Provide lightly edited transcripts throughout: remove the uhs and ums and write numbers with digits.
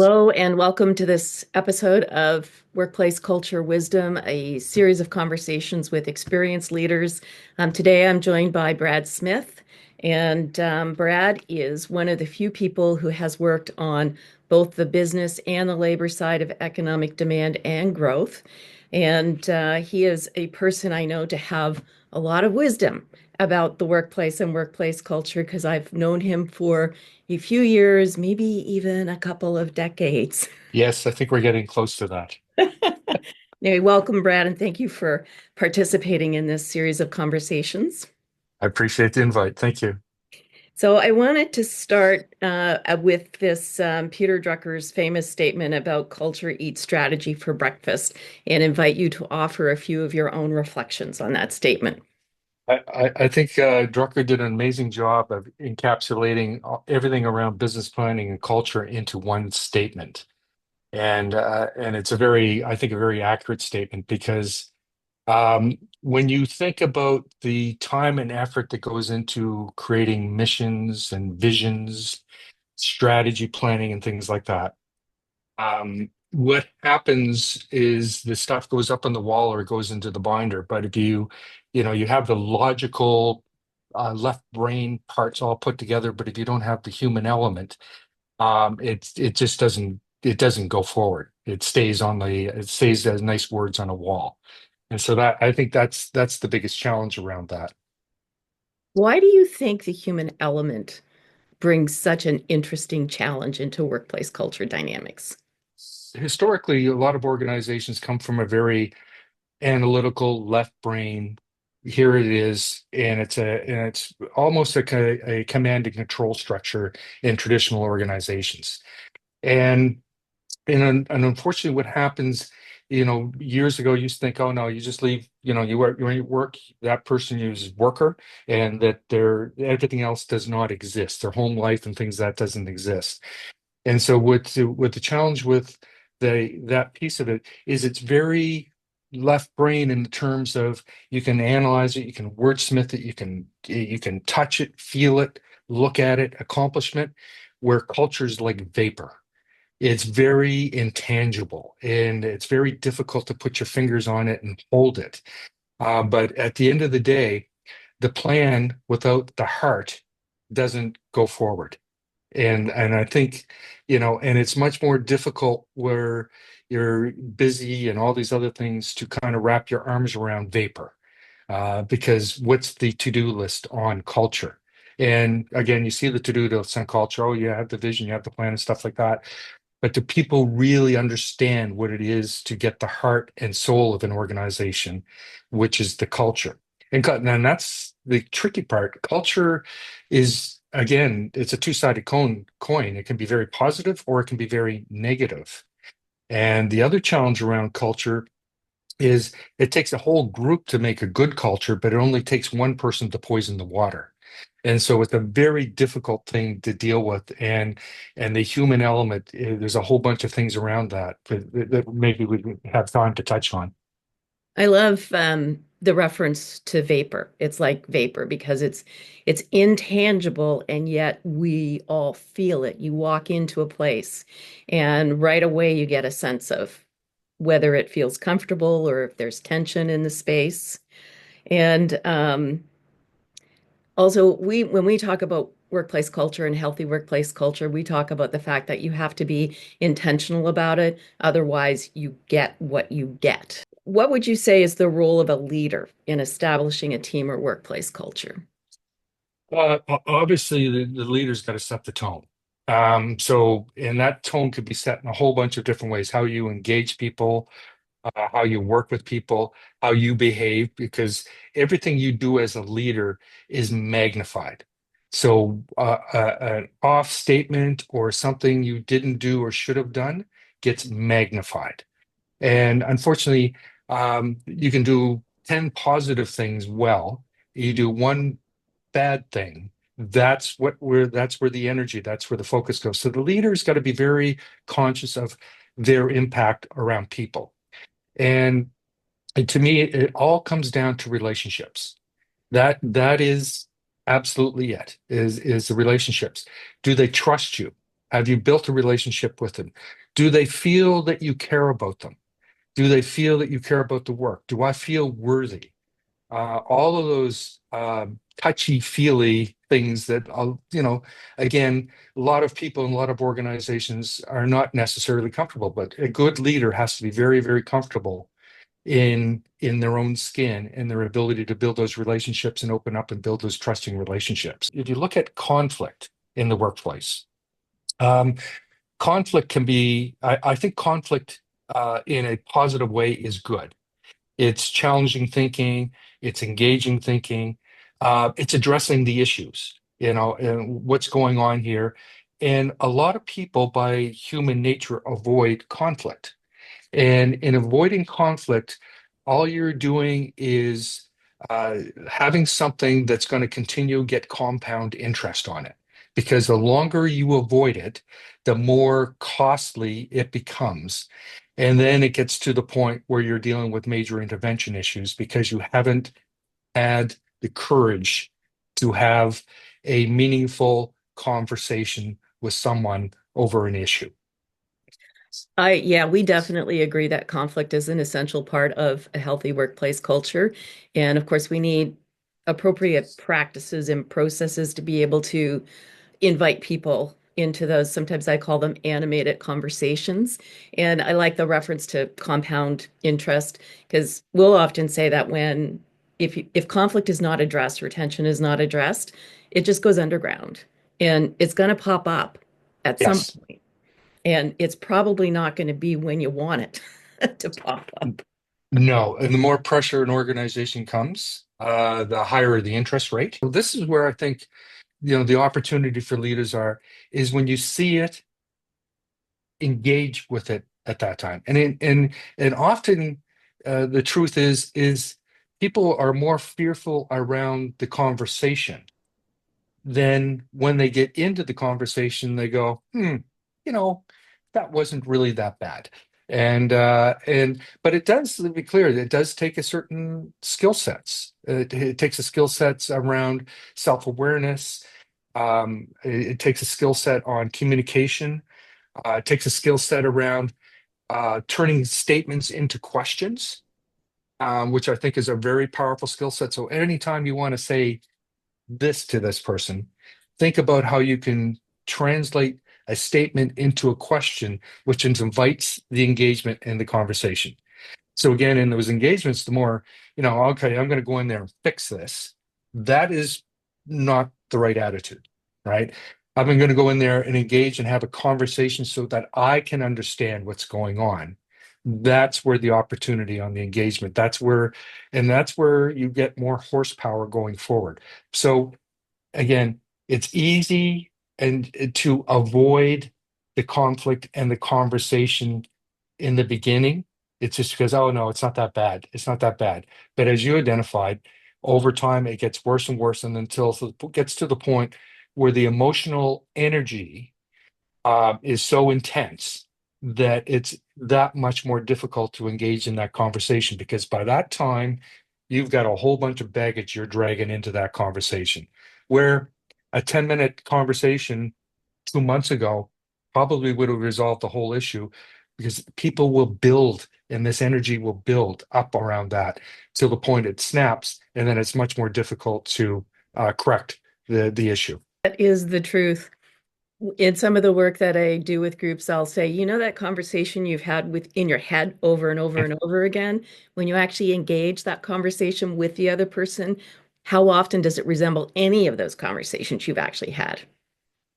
Hello, and welcome to this episode of Workplace Culture Wisdom, a series of conversations with experienced leaders. Today, I'm joined by Brad Smith, and Brad is one of the few people who has worked on both the business and the labor side of economic demand and growth. And he is a person I know to have a lot of wisdom about the workplace and workplace culture because I've known him for a few years, maybe even a couple of decades. Yes, I think we're getting close to that. Anyway, welcome, Brad, and thank you for participating in this series of conversations. I appreciate the invite. Thank you. So, I wanted to start with this Peter Drucker's famous statement about culture eats strategy for breakfast and invite you to offer a few of your own reflections on that statement. I think Drucker did an amazing job of encapsulating everything around business planning and culture into one statement. And it's I think, a very accurate statement because when you think about the time and effort that goes into creating missions and visions, strategy planning, and things like that, what happens is the stuff goes up on the wall or it goes into the binder. But if you have the logical left brain parts all put together, but if you don't have the human element, it just doesn't go forward. It stays as nice words on a wall. And so that I think that's the biggest challenge around that. Why do you think the human element brings such an interesting challenge into workplace culture dynamics? Historically, a lot of organizations come from a very analytical left brain. Here it is, and it's almost like a command and control structure in traditional organizations. And and unfortunately, what happens, years ago, you used to think, oh no, you just leave, you work, that person uses worker, and that everything else does not exist. Their home life and things that doesn't exist. And so what the challenge with that piece of it is it's very left brain in the terms of you can analyze it, you can wordsmith it, you can touch it, feel it, look at it, accomplishment, where culture is like vapor. It's very intangible and it's very difficult to put your fingers on it and hold it. But at the end of the day, the plan without the heart doesn't go forward. And I think, and it's much more difficult where you're busy and all these other things to kind of wrap your arms around vapor. Because what's the to-do list on culture? And again, you see the to-do list on culture. Oh, you have the vision, you have the plan and stuff like that. But do people really understand what it is to get the heart and soul of an organization, which is the culture? And that's the tricky part. Culture is, again, it's a two-sided coin. It can be very positive or it can be very negative. And the other challenge around culture is it takes a whole group to make a good culture, but it only takes one person to poison the water. And so it's a very difficult thing to deal with. And the human element, there's a whole bunch of things around that maybe we have time to touch on. I love the reference to vapor. It's like vapor because it's intangible and yet we all feel it. You walk into a place and right away you get a sense of whether it feels comfortable or if there's tension in the space. And also we when we talk about workplace culture and healthy workplace culture, we talk about the fact that you have to be intentional about it. Otherwise, you get what you get. What would you say is the role of a leader in establishing a team or workplace culture? Obviously, the leader's got to set the tone. And that tone could be set in a whole bunch of different ways. How you engage people, how you work with people, how you behave, because everything you do as a leader is magnified. So, an off statement or something you didn't do or should have done gets magnified. And unfortunately, you can do 10 positive things well. You do one bad thing. That's where the energy, that's where the focus goes. So the leader's got to be very conscious of their impact around people. And to me, it all comes down to relationships. That is absolutely it, is the relationships. Do they trust you? Have you built a relationship with them? Do they feel that you care about them? Do they feel that you care about the work? Do I feel worthy? All of those touchy-feely things that, again, a lot of people in a lot of organizations are not necessarily comfortable, but a good leader has to be very, very comfortable in their own skin and their ability to build those relationships and open up and build those trusting relationships. If you look at conflict in the workplace, um, conflict can be, I think conflict in a positive way is good. It's challenging thinking, it's engaging thinking, it's addressing the issues, and what's going on here. And a lot of people, by human nature, avoid conflict. And in avoiding conflict, all you're doing is having something that's going to continue get compound interest on it. Because the longer you avoid it, the more costly it becomes. And then it gets to the point where you're dealing with major intervention issues because you haven't had the courage to have a meaningful conversation with someone over an issue. Yeah, we definitely agree that conflict is an essential part of a healthy workplace culture. And of course, we need appropriate practices and processes to be able to invite people into those. Sometimes I call them animated conversations. And I like the reference to compound interest because we'll often say that when if conflict is not addressed or tension is not addressed, it just goes underground and it's going to pop up at some Yes. point. And it's probably not going to be when you want it to pop up. No, and the more pressure an organization comes, the higher the interest rate. So this is where I think, the opportunity for leaders is when you see it, engage with it at that time. And often the truth is people are more fearful around the conversation. Then when they get into the conversation, they go, you know, that wasn't really that bad. But it does, to be clear, it does take a certain skill sets. It takes a skill sets around self-awareness. It takes a skill set on communication. It takes a skill set around turning statements into questions, which I think is a very powerful skill set. So anytime you want to say this to this person, think about how you can translate a statement into a question, which invites the engagement and the conversation. So again, in those engagements, the more, okay, I'm going to go in there and fix this. That is not the right attitude, right? I'm going to go in there and engage and have a conversation so that I can understand what's going on. That's where the opportunity on the engagement, that's where you get more horsepower going forward. So again, it's easy and to avoid the conflict and the conversation in the beginning. It's just because, oh no, it's not that bad. It's not that bad. But as you identified, over time it gets worse and worse, and until it gets to the point where the emotional energy is so intense that it's that much more difficult to engage in that conversation because by that time you've got a whole bunch of baggage you're dragging into that conversation. Where a 10-minute conversation 2 months ago probably would have resolved the whole issue because people will build and this energy will build up around that till the point it snaps, and then it's much more difficult to correct the issue. That is the truth. In some of the work that I do with groups, I'll say, that conversation you've had in your head over and over and over again, when you actually engage that conversation with the other person, how often does it resemble any of those conversations you've actually had?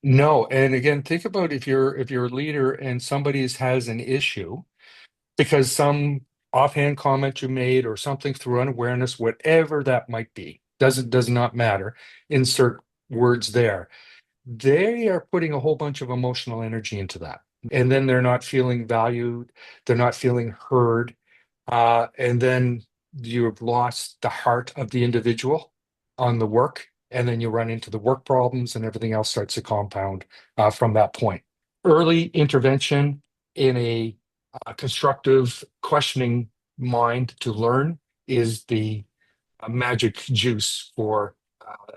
No, and again, think about if you're a leader and somebody has an issue because some offhand comment you made or something through unawareness, whatever that might be, does not matter. Insert words there. They are putting a whole bunch of emotional energy into that. And then they're not feeling valued, they're not feeling heard. And then you've lost the heart of the individual on the work. And then you run into the work problems and everything else starts to compound from that point. Early intervention in a constructive questioning mind to learn is the magic juice for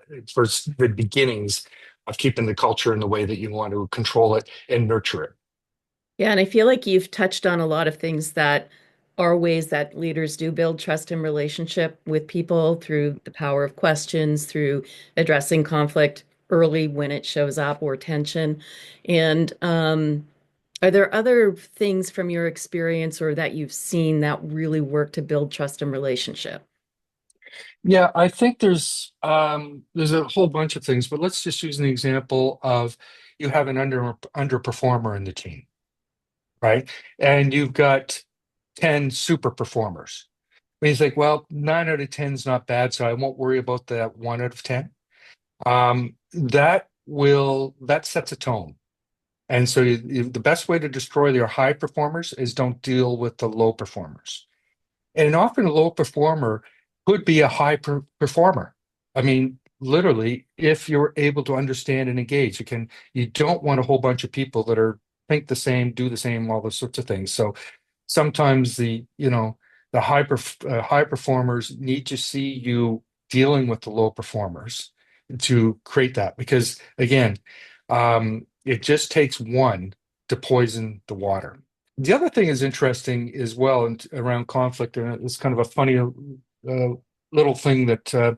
the beginnings of keeping the culture in the way that you want to control it and nurture it. Yeah, and I feel like you've touched on a lot of things that are ways that leaders do build trust and relationship with people through the power of questions, through addressing conflict early when it shows up or tension. And are there other things from your experience or that you've seen that really work to build trust and relationship? Yeah, I think there's a whole bunch of things, but let's just use an example of you have an underperformer in the team, right? And you've got 10 super performers. And you think, well, 9 out of 10 is not bad, so I won't worry about that 1 out of 10. That sets a tone. And so the best way to destroy your high performers is don't deal with the low performers. And often a low performer could be a high performer. I mean, literally, if you're able to understand and engage, you don't want a whole bunch of people that are think the same, do the same, all those sorts of things. So sometimes the high performers need to see you dealing with the low performers to create that, because again, it just takes one to poison the water. The other thing is interesting as well, and around conflict, and it's kind of a funny little thing that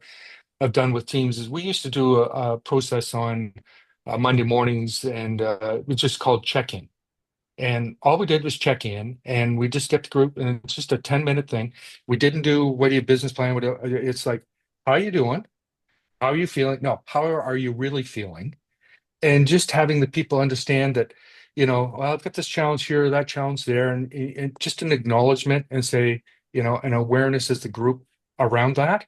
I've done with teams, is we used to do a process on Monday mornings, and it was just called check-in. And all we did was check in, and we just get the group, and it's just a 10-minute thing. We didn't do what are your business plan? It's like, how are you doing? How are you feeling? No, how are you really feeling? And just having the people understand that, well, I've got this challenge here, that challenge there, and just an acknowledgement and say, an awareness as the group around that,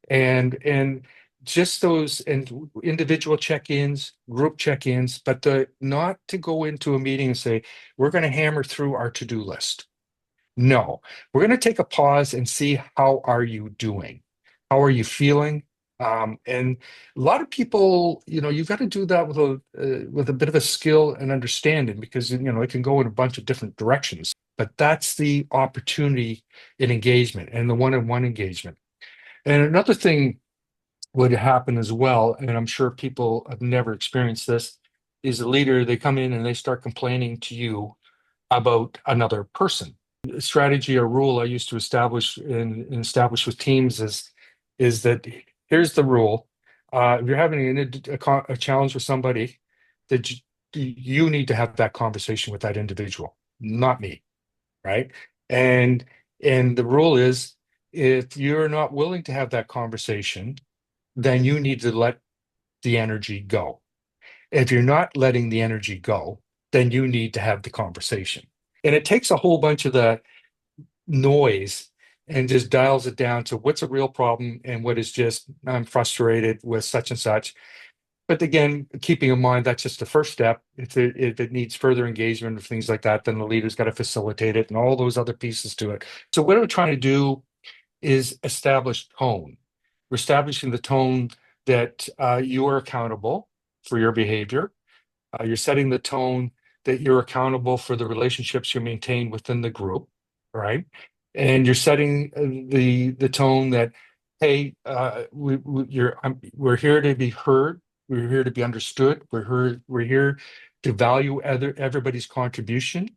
and just those and individual check-ins, group check-ins, but not to go into a meeting and say, we're going to hammer through our to-do list. No, we're going to take a pause and see, how are you doing? How are you feeling? And a lot of people, you've got to do that with a bit of a skill and understanding, because it can go in a bunch of different directions. But that's the opportunity in engagement and the one-on-one engagement. And another thing would happen as well, and I'm sure people have never experienced this, is a leader, they come in and they start complaining to you about another person. A strategy or rule I used to establish and establish with teams is that here's the rule. If you're having a challenge with somebody, that you need to have that conversation with that individual, not me, right? And and the rule is, if you're not willing to have that conversation, then you need to let the energy go. If you're not letting the energy go, then you need to have the conversation. And it takes a whole bunch of the noise and just dials it down to what's a real problem and what is just, I'm frustrated with such and such. But again, keeping in mind that's just the first step. If it needs further engagement of things like that, then the leader's got to facilitate it and all those other pieces to it. So what I'm trying to do is establish tone. We're establishing the tone that you are accountable for your behavior. You're setting the tone that you're accountable for the relationships you maintain within the group, right? And you're setting the tone that, hey, we're here to be heard. We're here to be understood. We're here to value everybody's contribution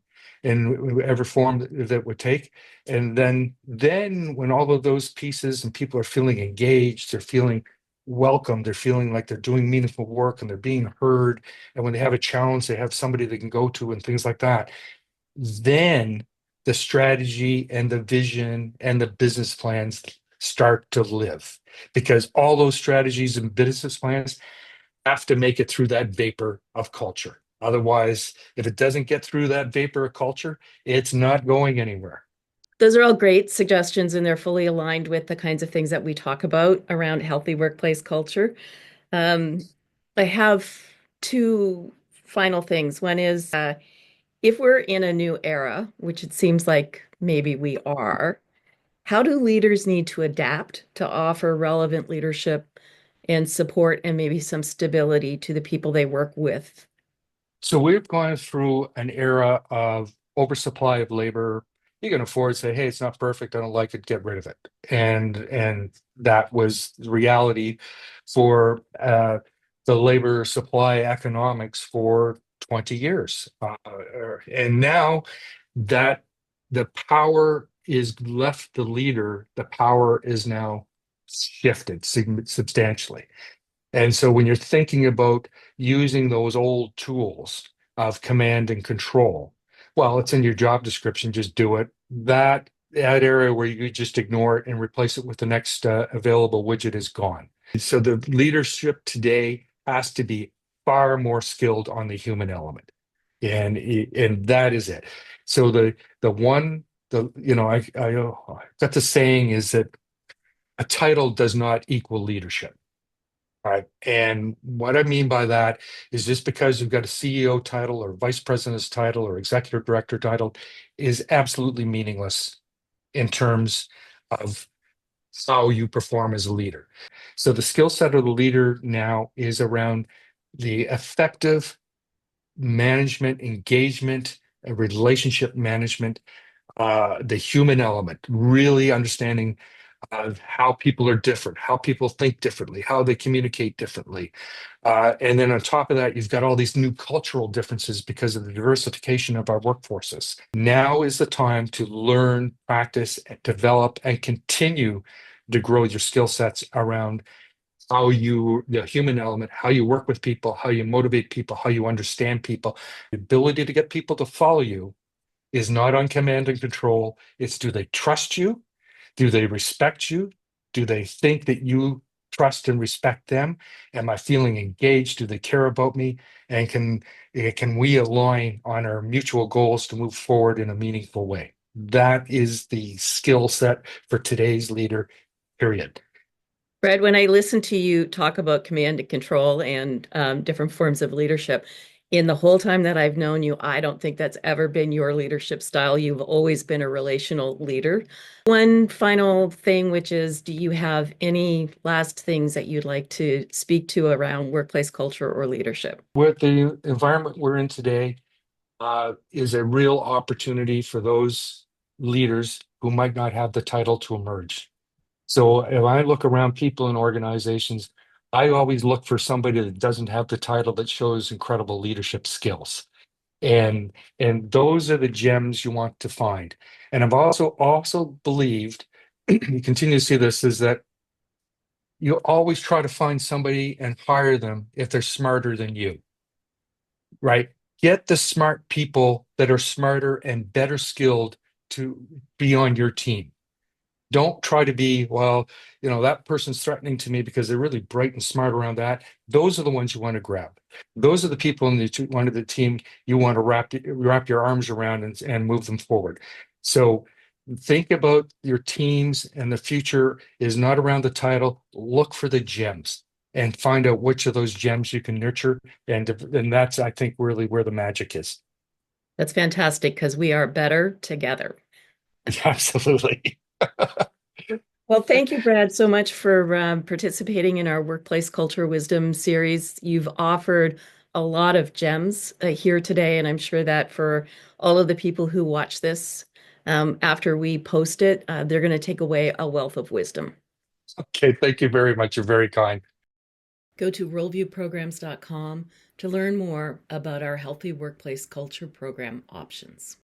in whatever form that would take. And then when all of those pieces and people are feeling engaged, they're feeling welcome, they're feeling like they're doing meaningful work and they're being heard, and when they have a challenge, they have somebody they can go to and things like that, then the strategy and the vision and the business plans start to live, because all those strategies and business plans have to make it through that vapor of culture. Otherwise, if it doesn't get through that vapor of culture, it's not going anywhere. Those are all great suggestions, and they're fully aligned with the kinds of things that we talk about around healthy workplace culture. Um, I have two final things. One is if we're in a new era, which it seems like maybe we are, how do leaders need to adapt to offer relevant leadership and support and maybe some stability to the people they work with? So we've gone through an era of oversupply of labor. You can afford to say, hey, it's not perfect, I don't like it, get rid of it. And that was the reality for the labor supply economics for 20 years. And now that the power is left the leader, the power is now shifted substantially. And so when you're thinking about using those old tools of command and control, well, it's in your job description, just do it. That area where you just ignore it and replace it with the next available widget is gone. So the leadership today has to be far more skilled on the human element. And that is it. So the one the you know I got the saying is that a title does not equal leadership. Right. And what I mean by that is just because you've got a CEO title or vice president's title or executive director title is absolutely meaningless in terms of how you perform as a leader. So the skill set of the leader now is around the effective management, engagement, and relationship management, the human element, really understanding of how people are different, how people think differently, how they communicate differently. And then on top of that, you've got all these new cultural differences because of the diversification of our workforces. Now is the time to learn, practice, develop, and continue to grow your skill sets around the human element, how you work with people, how you motivate people, how you understand people. The ability to get people to follow you is not on command and control. It's, do they trust you? Do they respect you? Do they think that you trust and respect them? Am I feeling engaged? Do they care about me? And can we align on our mutual goals to move forward in a meaningful way? That is the skill set for today's leader, period. Brad, when I listen to you talk about command and control and different forms of leadership, in the whole time that I've known you, I don't think that's ever been your leadership style. You've always been a relational leader. One final thing, which is, do you have any last things that you'd like to speak to around workplace culture or leadership? With the environment we're in today, is a real opportunity for those leaders who might not have the title to emerge. So if I look around people in organizations, I always look for somebody that doesn't have the title that shows incredible leadership skills. And and those are the gems you want to find. And I've also believed, you continue to see this, is that you always try to find somebody and hire them if they're smarter than you, right? Get the smart people that are smarter and better skilled to be on your team. Don't try to be, well, that person's threatening to me because they're really bright and smart around that. Those are the ones you want to grab. Those are the people in one of the team you want to wrap your arms around and move them forward. So think about your teams, and the future is not around the title. Look for the gems and find out which of those gems you can nurture. And that's, I think, really where the magic is. That's fantastic because we are better together. Absolutely. Well, thank you, Brad, so much for participating in our Workplace Culture Wisdom series. You've offered a lot of gems here today, and I'm sure that for all of the people who watch this after we post it, they're going to take away a wealth of wisdom. Okay, thank you very much. You're very kind. Go to worldviewprograms.com to learn more about our Healthy Workplace Culture Program options.